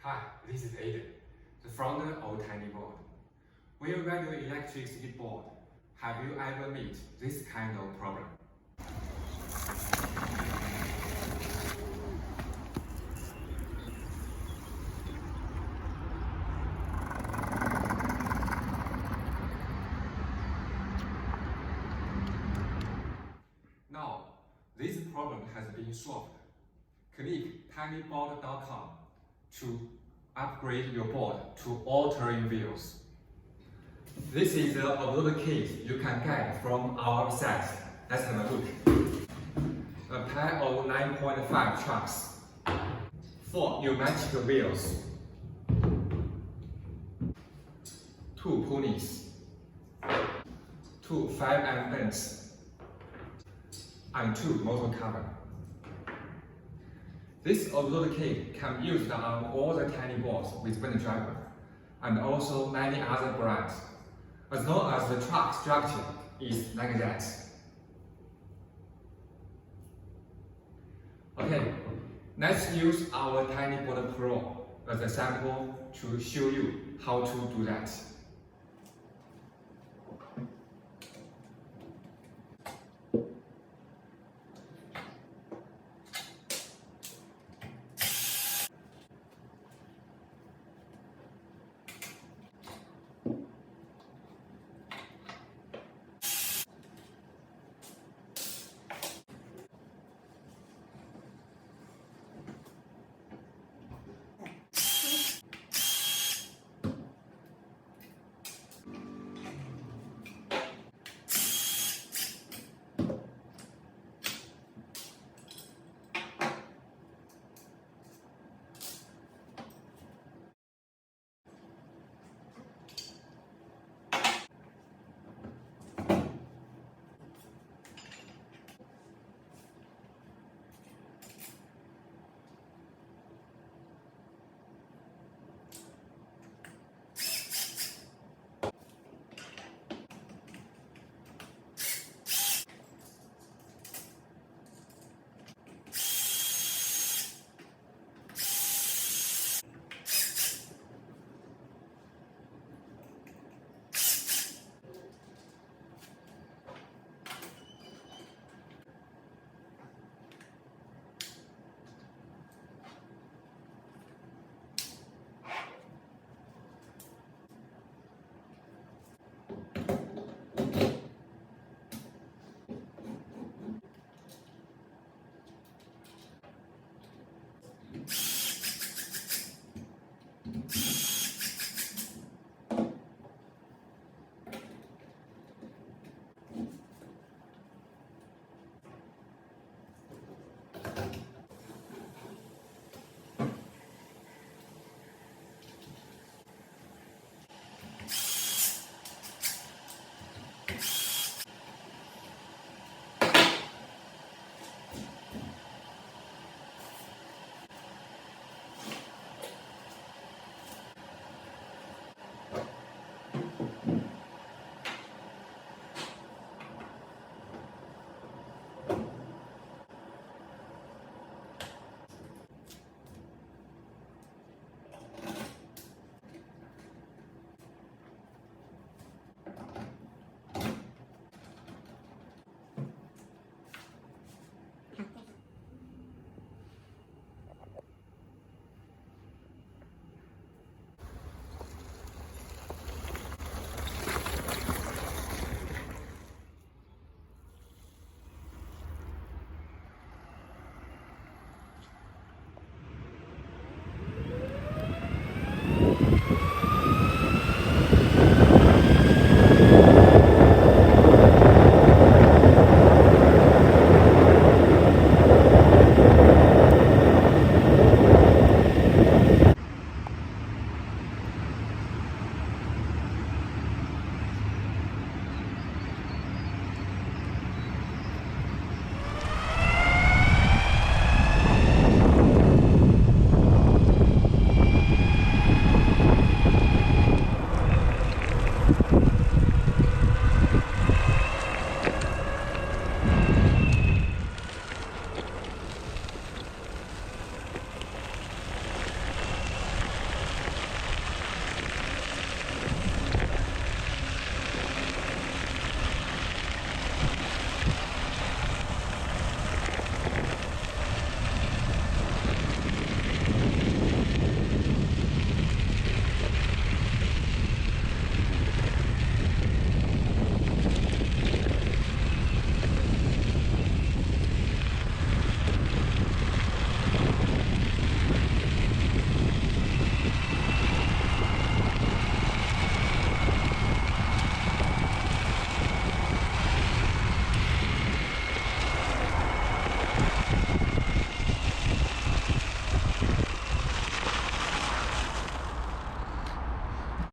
Hi, this is Aiden, the founder of TinyBoard. When you run your electricity board, have you ever met this kind of problem? Now, this problem has been solved. Click tinyboard.com to upgrade your board to all-terrain views. This is the upload kit you can get from our site. Let's have a look. A pair of 9.5 trucks, 4 pneumatic wheels, 2 ponies, 2 5M vents, and 2 motor covers. This upload kit can be used on all the TinyBoards with wind driver, and also many other brands, as long as the truck structure is like that. Okay, let's use our TinyBoard Pro as a sample to show you how to do that.